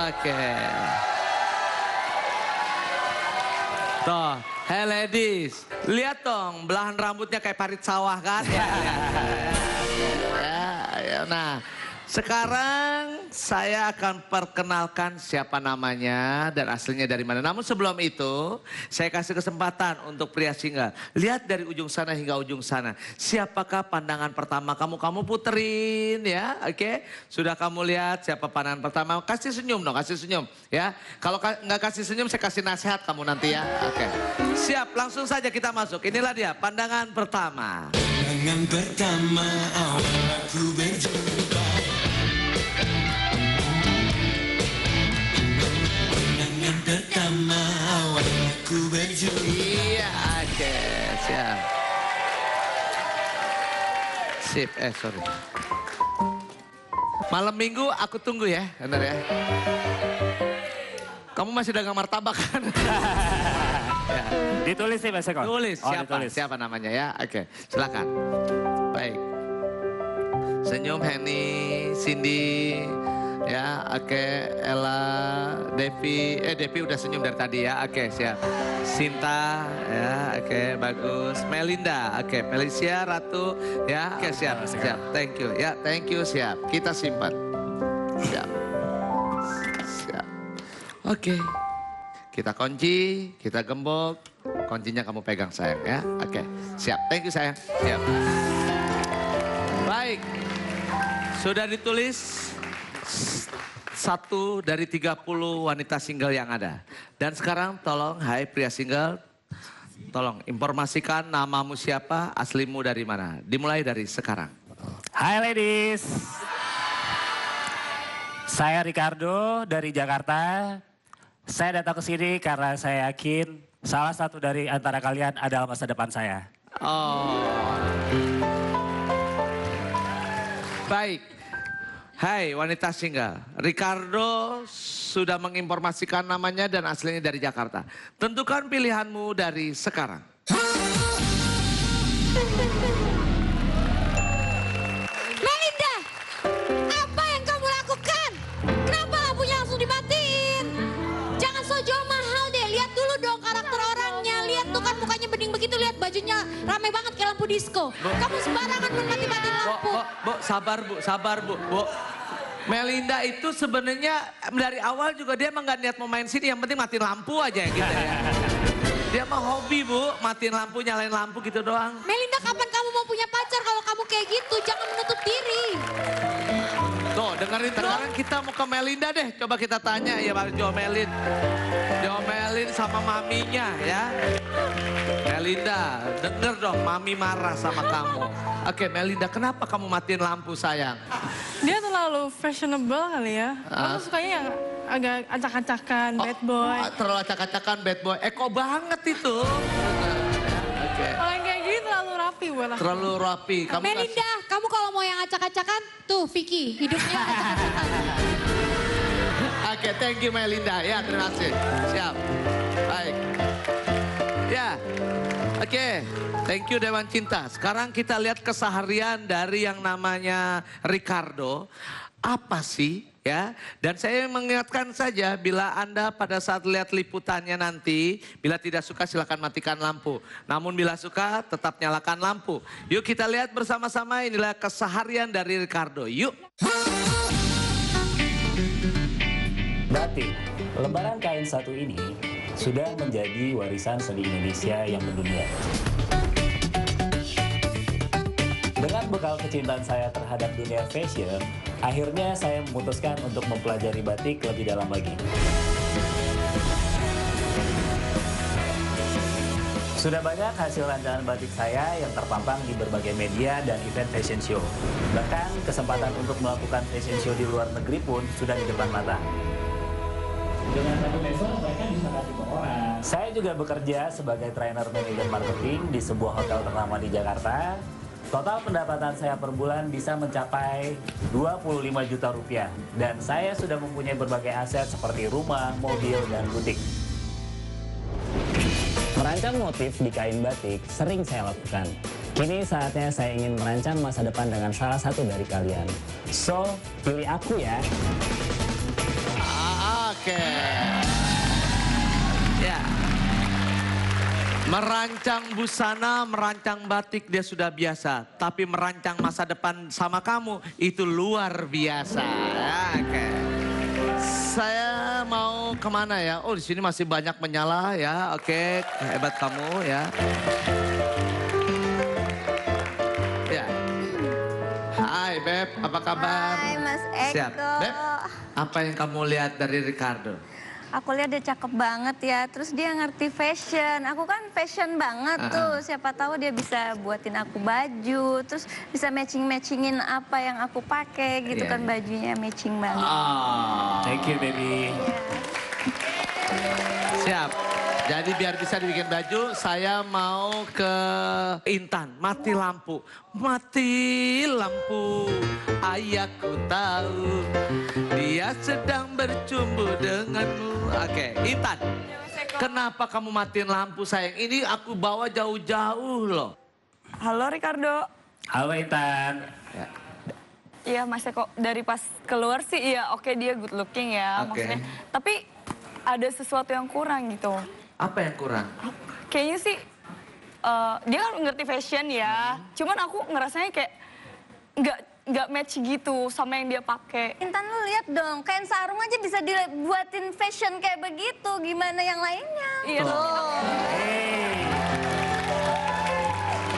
Oke. Tuh, hey ladies, lihat dong belahan rambutnya kayak parit sawah kan? Ya, nah sekarang saya akan perkenalkan siapa namanya dan aslinya dari mana. Namun sebelum itu, saya kasih kesempatan untuk pria single. Lihat dari ujung sana hingga ujung sana. Siapakah pandangan pertama kamu? Kamu puterin ya, oke? Sudah kamu lihat siapa pandangan pertama? Kasih senyum dong, kasih senyum ya. Kalau nggak kasih senyum, saya kasih nasihat kamu nanti ya. Oke, siap, langsung saja kita masuk. Inilah dia pandangan pertama. Pandangan pertama awal aku berjumpa. Pandangan pertama awal aku berjumpa. Iya, oke, siap. Sip, sorry. Malam minggu aku tunggu ya, benar ya. Kamu masih dagang martabak kan? Ya. Ditulis sih Mas Eko? Tulis, Oh, siapa? ditulis. Siapa namanya ya? Oke, silakan. Baik. Senyum Henny, Cindy, ya, oke, Ella, Devi. Devi udah senyum dari tadi ya, oke, siap. Sinta, ya, oke, bagus. Melinda, oke, Felicia, Ratu, ya, oke, siap, siap. Thank you, ya, thank you, siap. Kita simpan. Siap. Siap. Oke. Kita kunci, kita gembok, kuncinya kamu pegang sayang ya. Oke, siap. Thank you sayang. Siap. Baik, sudah ditulis 1 dari 30 wanita single yang ada. Dan sekarang tolong, hai pria single, tolong informasikan namamu siapa, aslimu dari mana. Dimulai dari sekarang. Hai ladies. Saya Ricardo dari Jakarta. Saya datang ke sini karena saya yakin salah satu dari antara kalian adalah masa depan saya. Oh. Baik. Hai wanita single. Ricardo sudah menginformasikan namanya dan aslinya dari Jakarta. Tentukan pilihanmu dari sekarang. Melinda, apa yang kamu lakukan? Kenapa lampunya langsung dimatiin? Jangan so jual mahal deh, lihat dulu dong karakter orangnya. Lihat tuh kan mukanya bening begitu, lihat bajunya rame banget kayak lampu disco. Kamu sembarangan mati-matiin lampu. Bu, sabar bu. Melinda itu sebenarnya dari awal juga dia emang gak niat mau main sini, yang penting matiin lampu aja gitu ya. Dia mah hobi bu, matiin lampu, nyalain lampu gitu doang. Melinda, kapan kamu mau punya pacar kalau kamu kayak gitu? Jangan menutup diri. Tuh dengerin, sekarang kita mau ke Melinda deh. Coba kita tanya ya Pak Jomelin. Jomelin sama maminya ya. Melinda, denger dong mami marah sama kamu. Oke Melinda, kenapa kamu matiin lampu sayang? Dia terlalu fashionable kali ya. Aku sukanya yang agak acak-acakan, bad boy. Terlalu acak-acakan bad boy. Eko banget itu. Oke. Kalau yang kayak gini terlalu rapi buat aku. Terlalu rapi. Kamu Melinda, kamu kalau mau yang acak-acakan, tuh Vicky, hidupnya acak-acakan. Oke, thank you Melinda. Ya, terima kasih. Siap. Baik. Ya, oke. Thank you Dewan Cinta. Sekarang kita lihat keseharian dari yang namanya Ricardo. Apa sih ya? Dan saya mengingatkan saja bila Anda pada saat lihat liputannya nanti, bila tidak suka silakan matikan lampu. Namun bila suka tetap nyalakan lampu. Yuk kita lihat bersama-sama, inilah keseharian dari Ricardo. Yuk. Batik, lembaran kain satu ini sudah menjadi warisan seni Indonesia yang mendunia. Dengan bekal kecintaan saya terhadap dunia fashion, akhirnya saya memutuskan untuk mempelajari batik lebih dalam lagi. Sudah banyak hasil rancangan batik saya yang terpampang di berbagai media dan event fashion show. Bahkan kesempatan untuk melakukan fashion show di luar negeri pun sudah di depan mata. Dengan satu peso, mereka bisa kasih ke orang. Saya juga bekerja sebagai trainer manajer marketing di sebuah hotel ternama di Jakarta. Total pendapatan saya per bulan bisa mencapai 25 juta rupiah. Dan saya sudah mempunyai berbagai aset seperti rumah, mobil, dan butik. Merancang motif di kain batik sering saya lakukan. Kini saatnya saya ingin merancang masa depan dengan salah satu dari kalian. So, pilih aku ya. Oke. Ya. Merancang busana, merancang batik dia sudah biasa. Tapi merancang masa depan sama kamu itu luar biasa. Ya, oke. Saya mau kemana ya? Oh, di sini masih banyak menyala ya. Oke, hebat kamu ya. Ya. Hai Beb, apa kabar? Hai Mas Eko. Siap. Beb, apa yang kamu lihat dari Ricardo? Aku lihat dia cakep banget ya, terus dia ngerti fashion. Aku kan fashion banget tuh, siapa tahu dia bisa buatin aku baju, terus bisa matching-matchingin apa yang aku pakai gitu kan, bajunya matching banget. Thank you, baby. Siap. Jadi biar bisa dibikin baju, saya mau ke Intan. Mati lampu. Mati lampu, ayahku tahu. Dia sedang bercumbu denganmu. Oke, Intan. Kenapa kamu matiin lampu sayang? Ini aku bawa jauh-jauh loh. Halo Ricardo. Halo Intan. Iya Mas Eko, dari pas keluar sih iya oke dia good looking ya maksudnya. Tapi ada sesuatu yang kurang gitu. Apa yang kurang? Kayaknya sih dia kan ngerti fashion ya. Cuman aku ngerasanya kayak nggak match gitu sama yang dia pakai. Intan lu lihat dong, kain sarung aja bisa dibuatin fashion kayak begitu. Gimana yang lainnya? Iya.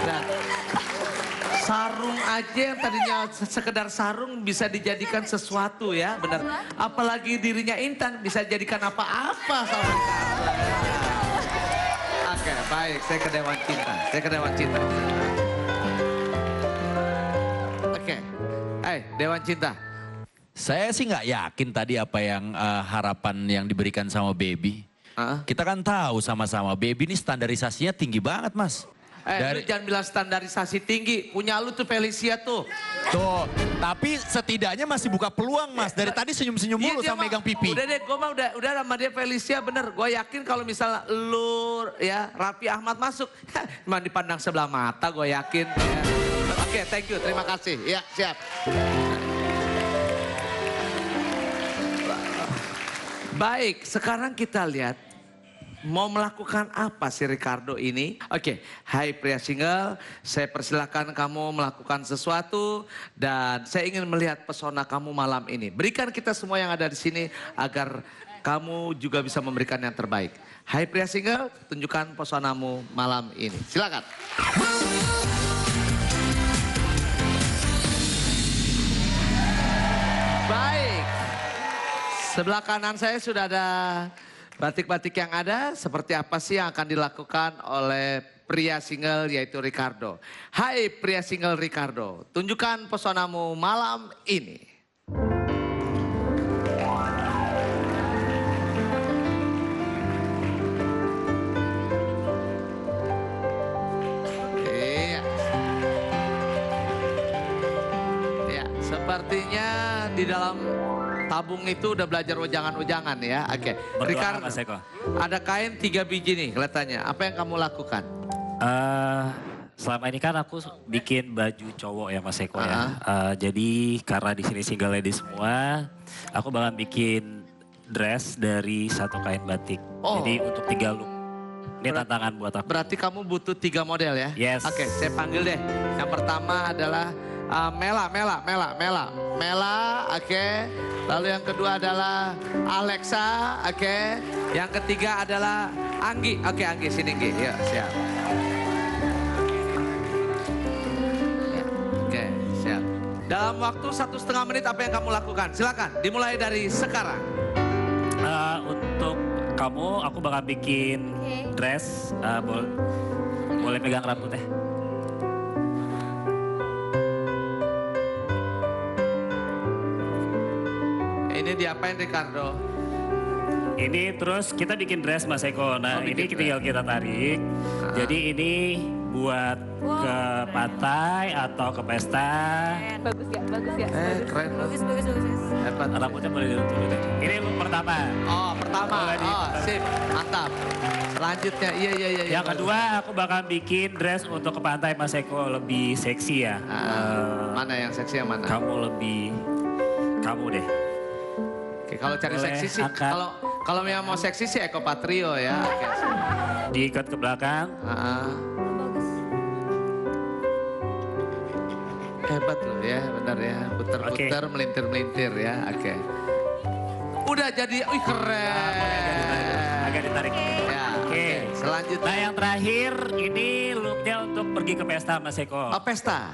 Nah, sarung aja yang tadinya sekedar sarung bisa dijadikan sesuatu ya, benar. Apalagi dirinya Intan bisa jadikan apa-apa sama Ricardo. Oke, baik. Saya ke Dewan Cinta. Saya ke Dewan Cinta. Oke. Dewan Cinta. Saya sih nggak yakin tadi apa yang harapan yang diberikan sama Baby. Kita kan tahu sama-sama Baby ini standarisasinya tinggi banget, Mas. Lu jangan bilang standarisasi tinggi. Punya lu tuh Felicia tuh. Tuh, tapi setidaknya masih buka peluang, Mas. Dari tadi senyum-senyum mulu sama megang pipi. Udah deh, gue mah udah sama dia Felicia bener. Gue yakin kalau misalnya lu ya Raffi Ahmad masuk, cuma dipandang sebelah mata gue yakin. Ya. Oke, thank you, terima kasih. Ya, siap. Baik, sekarang kita lihat mau melakukan apa si Ricardo ini? Oke, hai pria single, saya persilahkan kamu melakukan sesuatu dan saya ingin melihat pesona kamu malam ini. Berikan kita semua yang ada di sini agar kamu juga bisa memberikan yang terbaik. Hai pria single, tunjukkan pesonamu malam ini. Silakan. Baik, sebelah kanan saya sudah ada batik-batik yang ada, seperti apa sih yang akan dilakukan oleh pria single yaitu Ricardo. Hai pria single Ricardo, tunjukkan pesonamu malam ini. Iya, sepertinya di dalam tabung itu udah belajar ujangan-ujangan ya. Oke. Ricardo, ada kain 3 biji nih kelihatannya. Apa yang kamu lakukan? Selama ini kan aku bikin baju cowok ya Mas Eko ya. Jadi karena di sini single lady semua, aku bakal bikin dress dari satu kain batik. Jadi untuk 3 look. Ini tantangan buat aku. Berarti kamu butuh 3 model ya? Yes. Oke, saya panggil deh. Yang pertama adalah Mela, oke. Lalu yang kedua adalah Alexa, oke. Yang ketiga adalah Anggi. Oke, Anggi sini Anggi. Ya, siap. Ya, oke, siap. Dalam waktu 1,5 menit apa yang kamu lakukan? Silakan, dimulai dari sekarang. Untuk aku bakal bikin dress. Boleh pegang rambutnya. Ini diapain Ricardo? Ini terus kita bikin dress Mas Eko. Nah ini tinggal kita tarik. Jadi ini buat ke pantai atau ke pesta. Bagus gak? Bagus gak? Keren. Bagus. Hebat. Rambutnya boleh diturunin. Ini pertama. Oh, pertama. Oh, sip. Mantap. Selanjutnya, iya. Yang kedua aku bakal bikin dress untuk ke pantai Mas Eko lebih seksi ya. Mana yang seksi yang mana? Kamu deh. Oke, kalau cari Boleh seksi sih, angkat. kalau yang mau seksi sih Eko Patrio ya. Oke, sip. Diikat ke belakang. Hebat loh ya, benar ya. Puter-puter, melintir-melintir ya. Oke. Udah jadi, wih keren. Agak ditarik. Ya, oke. Selanjutnya. Nah yang terakhir ini looknya untuk pergi ke pesta Mas Eko. Oh, pesta?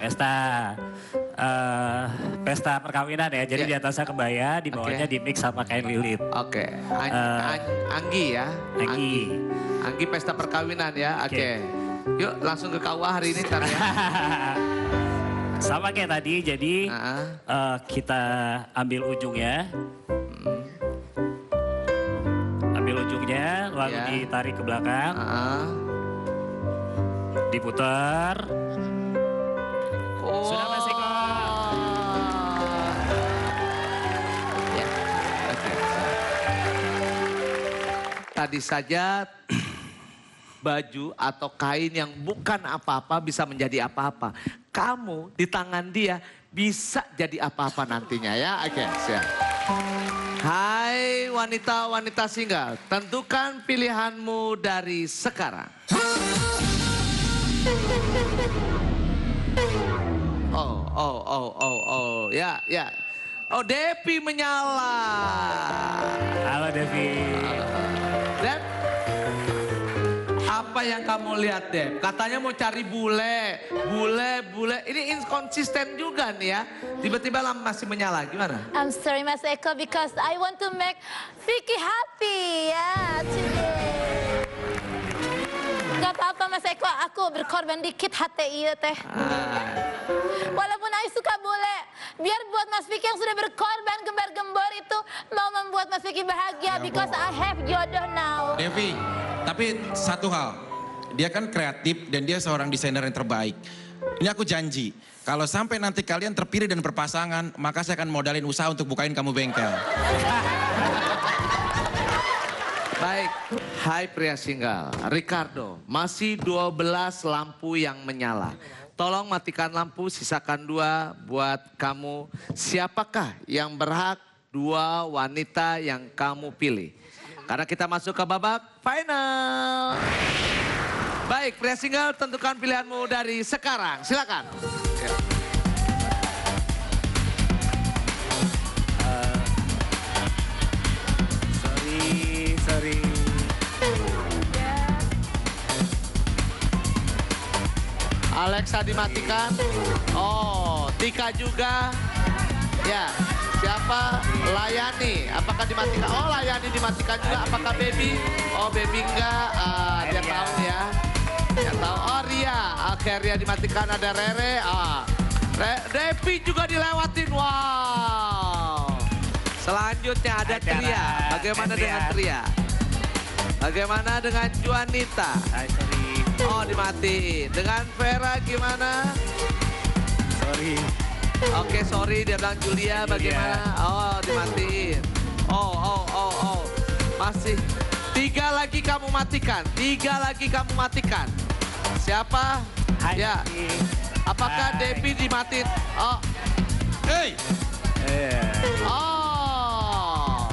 Pesta perkawinan ya. Jadi Yeah. di atasnya kebaya, di bawahnya di mix sama kain lilit. Oke. Anggi ya? Anggi pesta perkawinan ya, oke. Yuk langsung ke KUA hari ini ntar ya. Sama kayak tadi, jadi kita ambil ujungnya. Ambil ujungnya, lalu ditarik ke belakang. Diputar. Sudah Mas Eko. Ya. Oke. Tadi saja baju atau kain yang bukan apa-apa bisa menjadi apa-apa. Kamu di tangan dia bisa jadi apa-apa nantinya ya. Oke, siap. Hai wanita-wanita single, tentukan pilihanmu dari sekarang. Oh, ya. Oh, Devi menyala. Halo Devi. Dep, apa yang kamu lihat Dep? Katanya mau cari bule. Ini inkonsisten juga nih ya. Tiba-tiba masih menyala, gimana? I'm sorry Mas Eko because I want to make Vicky happy ya today. Gak apa-apa Mas Eko, aku berkorban dikit hati iya teh. Walaupun aku suka bule, biar buat Mas Vicky yang sudah berkorban gembar-gembor itu mau membuat Mas Vicky bahagia because I have jodoh now. Devi, tapi satu hal, dia kan kreatif dan dia seorang desainer yang terbaik. Ini aku janji, kalau sampai nanti kalian terpilih dan berpasangan, maka saya akan modalin usaha untuk bukain kamu bengkel. Baik, hai pria single. Ricardo, masih 12 lampu yang menyala. Tolong matikan lampu, sisakan 2 buat kamu. Siapakah yang berhak 2 wanita yang kamu pilih? Karena kita masuk ke babak final. Baik, pria single, tentukan pilihanmu dari sekarang. Silakan. Ya. Sorry. Alexa dimatikan. Oh, Tika juga. Ya, siapa? Layani. Apakah dimatikan? Oh, Layani dimatikan juga. Apakah Baby? Oh, Baby enggak. Dia tahu ya. Dia tahu. Oh, Ria. Oke, Ria dimatikan. Ada Rere. Devi juga dilewatin. Wow. Selanjutnya ada Tria. Bagaimana dengan Tria? Bagaimana dengan Juanita? Oh, dimatiin. Dengan Vera gimana? Sorry. Oke, sorry dia bilang Julia bagaimana? Oh, dimatiin. Oh. Masih 3 lagi kamu matikan. 3 lagi kamu matikan. Siapa? Hai. Ya. Apakah Devi dimatiin? Oh. Hey! Oh.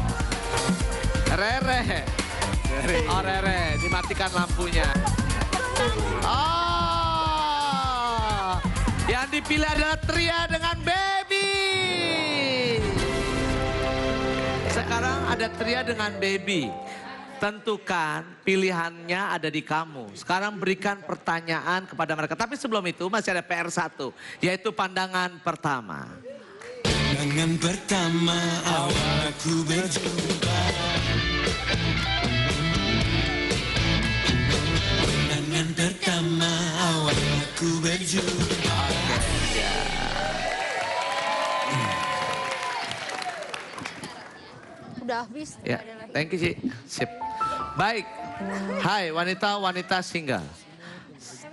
Rere. Oh, Rere dimatikan lampunya. Oh. Yang dipilih adalah Tria dengan Baby. Sekarang ada Tria dengan Baby. Tentukan pilihannya ada di kamu. Sekarang berikan pertanyaan kepada mereka. Tapi sebelum itu masih ada PR 1. Yaitu pandangan pertama. Pandangan pertama awal aku berjumpa. habis. Ya, thank you Ci. Sip. Baik. Hai wanita-wanita single.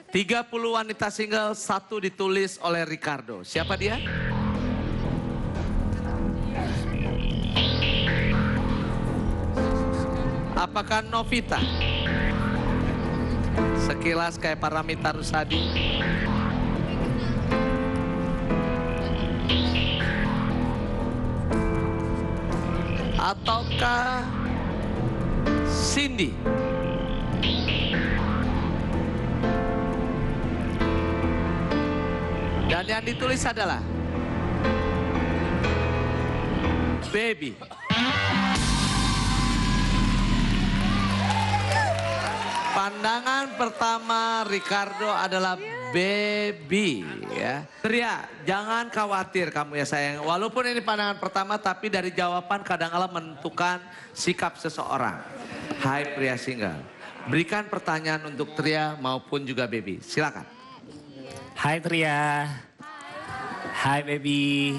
30 wanita single, 1 ditulis oleh Ricardo. Siapa dia? Apakah Novita? Sekilas kayak Paramita Rusady. Ataukah Cindy? Dan yang ditulis adalah Baby. Pandangan pertama Ricardo adalah Baby ya. Tria, jangan khawatir kamu ya sayang. Walaupun ini pandangan pertama tapi dari jawaban kadang-kala menentukan sikap seseorang. Hai pria single, berikan pertanyaan untuk Tria maupun juga Baby. Silakan. Hai Tria. Hai Baby.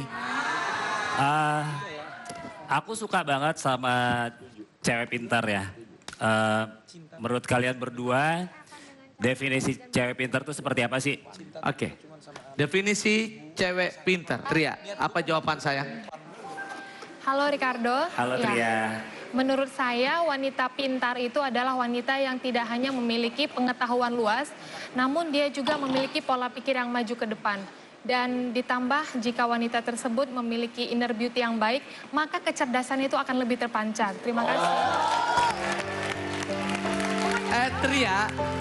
Aku suka banget sama cewek pintar ya. Menurut kalian berdua, definisi cewek pintar itu seperti apa sih? Oke. Definisi cewek pintar. Tria, apa jawaban sayang? Halo Ricardo. Halo Tria. Ya. Menurut saya wanita pintar itu adalah wanita yang tidak hanya memiliki pengetahuan luas, namun dia juga memiliki pola pikir yang maju ke depan. Dan ditambah jika wanita tersebut memiliki inner beauty yang baik, maka kecerdasan itu akan lebih terpancar. Terima kasih.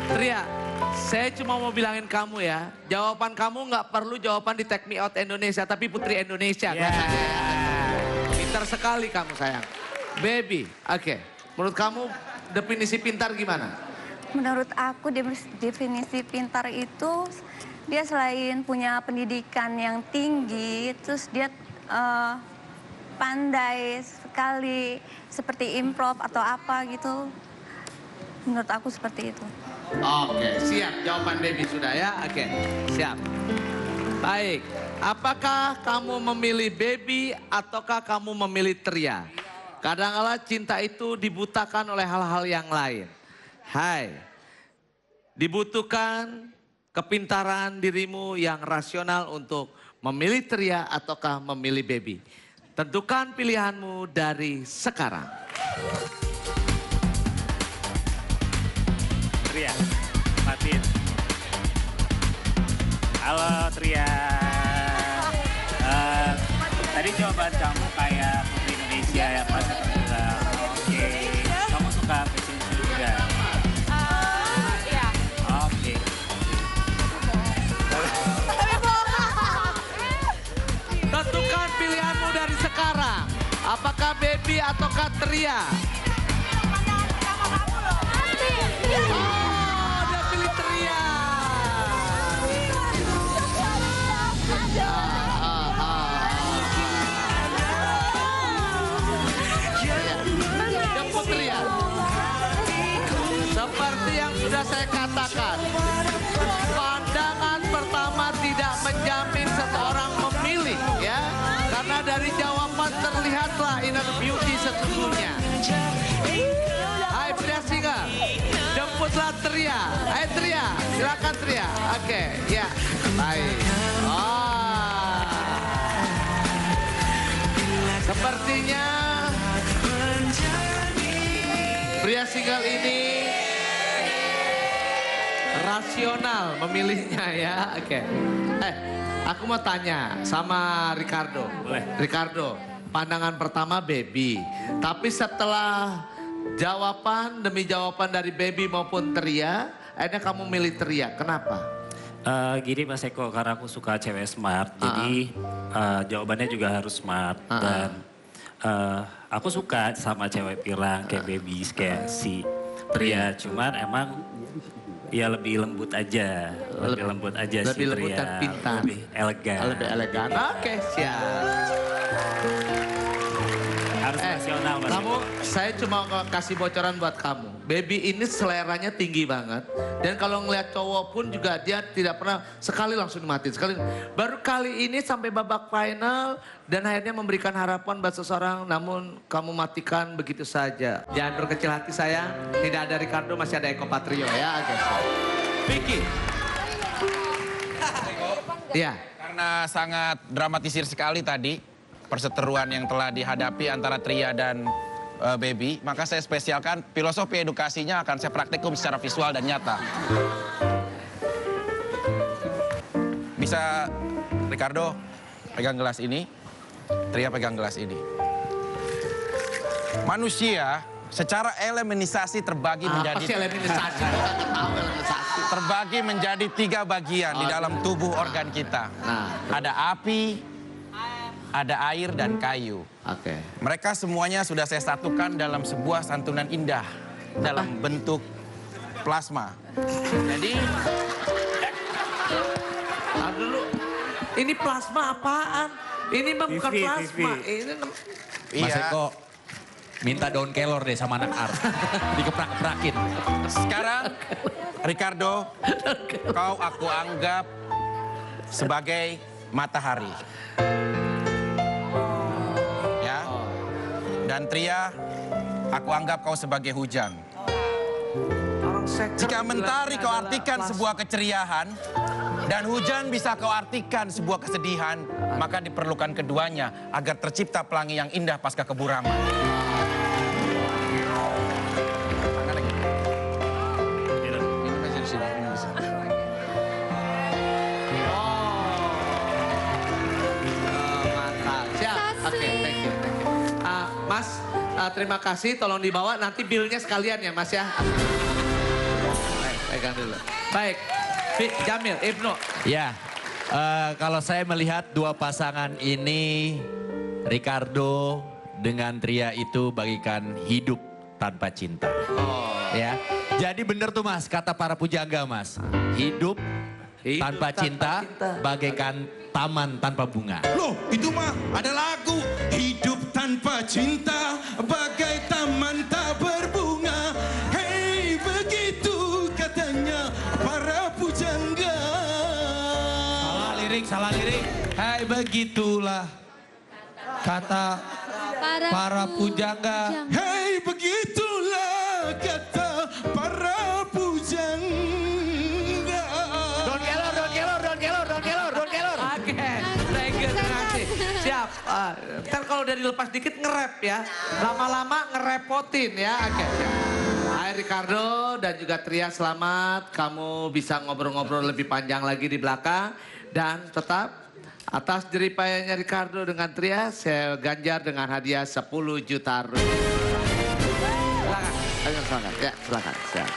Tria, saya cuma mau bilangin kamu ya, jawaban kamu nggak perlu jawaban di Take Me Out Indonesia, tapi Putri Indonesia. Pintar sekali kamu sayang. Baby, oke. Menurut kamu definisi pintar gimana? Menurut aku definisi pintar itu dia selain punya pendidikan yang tinggi, terus dia pandai sekali seperti improv atau apa gitu. Menurut aku seperti itu. Oke, siap. Jawaban Baby sudah ya? Oke, siap. Baik, apakah kamu memilih Baby ataukah kamu memilih Tria? Kadang-kala cinta itu dibutakan oleh hal-hal yang lain. Hai, dibutuhkan kepintaran dirimu yang rasional untuk memilih Tria ataukah memilih Baby. Tentukan pilihanmu dari sekarang. Tria, matiin. Halo Tria. Tadi jawaban kamu kayak Putri Indonesia ya pas aku bilang. Oke, kamu suka fashion show juga? Iya. Oke. Tentukan pilihanmu dari sekarang. Apakah Baby ataukah Tria? Oh, dia pilih Tria. Jemput Tria. Seperti yang sudah saya katakan, pandangan pertama tidak menjamin seseorang memilih ya. Karena dari jawaban terlihatlah inner beauty sesungguhnya. Hai pria single, jemputlah Tria. Hai Tria, silakan Tria. Oke, ya, baik. Oh. Sepertinya pria single ini rasional memilihnya ya. Oke. Aku mau tanya sama Ricardo. Boleh. Ricardo, pandangan pertama Baby. Tapi setelah jawaban demi jawaban dari Baby maupun Tria, akhirnya kamu milih Tria. Kenapa? Gini Mas Eko, karena aku suka cewek smart. Jadi jawabannya juga harus smart. Dan aku suka sama cewek pirang kayak Baby, kayak si Tria. Cuman emang ya lebih lembut aja. Lebih lembut aja si Tria. Lebih lembut dan pintar. Lebih elegan. Lebih elegan. Oke, siap. Harus masih Emosional, Mas. Kamu, saya cuma kasih bocoran buat kamu. Baby ini seleranya tinggi banget. Dan kalau ngeliat cowok pun juga dia tidak pernah sekali langsung dimatiin. Sekali, baru kali ini sampai babak final dan akhirnya memberikan harapan buat seseorang. Namun kamu matikan begitu saja. Jangan berkecil hati sayang. Tidak ada Ricardo, masih ada Eko Patrio ya. Vicky. Iya. Karena sangat dramatisir sekali tadi perseteruan yang telah dihadapi antara Tria dan Baby, maka saya spesialkan filosofi edukasinya akan saya praktikum secara visual dan nyata. Bisa Ricardo pegang gelas ini, Tria pegang gelas ini. Manusia secara elemenisasi terbagi menjadi terbagi menjadi 3 bagian di dalam tubuh organ kita. Ada api, ada air dan kayu. Mereka semuanya sudah saya satukan dalam sebuah santunan indah dalam bentuk plasma. Jadi dulu, ini plasma apaan? Ini mah bukan plasma. Ini Mas Eko, minta daun kelor deh sama anak Ar. Dikeprak-keprakin. Sekarang, Ricardo, kau aku anggap sebagai matahari. Ya. Dan Tria, aku anggap kau sebagai hujan. Jika mentari kau artikan sebuah keceriaan, dan hujan bisa kau artikan sebuah kesedihan, maka diperlukan keduanya agar tercipta pelangi yang indah pasca keburaman. Mas, terima kasih. Tolong dibawa nanti bilnya sekalian ya Mas ya. Baik, pegang dulu. Baik, Jamil, Ibnu. Ya, kalau saya melihat 2 pasangan ini, Ricardo dengan Tria itu bagikan hidup tanpa cinta. Ya, jadi benar tuh Mas, kata para pujangga Mas. Hidup tanpa cinta bagaikan taman tanpa bunga. Loh, itu mah ada lagu. Hidup tanpa cinta bagai taman tak berbunga. Hei, begitu katanya para pujangga. Salah lirik. Hai, begitulah kata para pujangga. Hei, begitulah kata para pujangga. Don kelor. Oke, thank you, terima kasih. Siap. Ntar kalau udah dilepas dikit nge-rap ya. Lama-lama ngerepotin ya. Oke, siap. Hai Ricardo dan juga Tria, selamat. Kamu bisa ngobrol-ngobrol lebih panjang lagi di belakang. Dan tetap atas jeripayanya Ricardo dengan Tria, saya ganjar dengan hadiah 10 juta rupiah. Silakan, silakan. Ya, silakan. Siap.